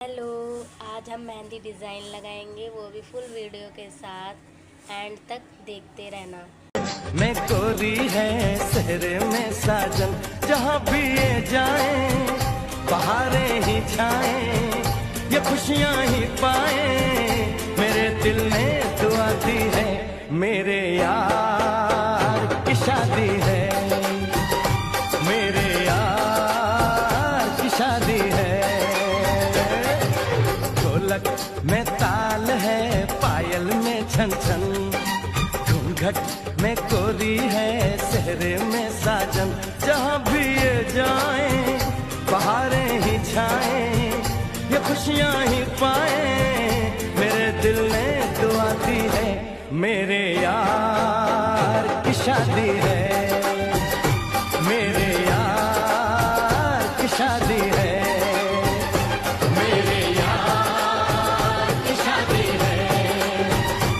Hello. आज हम mehndi design लगाएंगे, वो भी फुल वीडियो के साथ। एंड तक देखते रहना। मैं कोरी है सहरे में साजन, जहाँ भी ये जाए बहारें ही छाए, ये खुशियाँ ही पाए। मेरे दिल ने दुआ दी है, मेरे यार की शादी है, मेरे यार की शादी है। ढोलक में ताल है, पायल में छन छन, घूंघट में कोरी है सहरे में साजन, जहाँ भी ये जाए बहारें ही छाए, ये खुशियाँ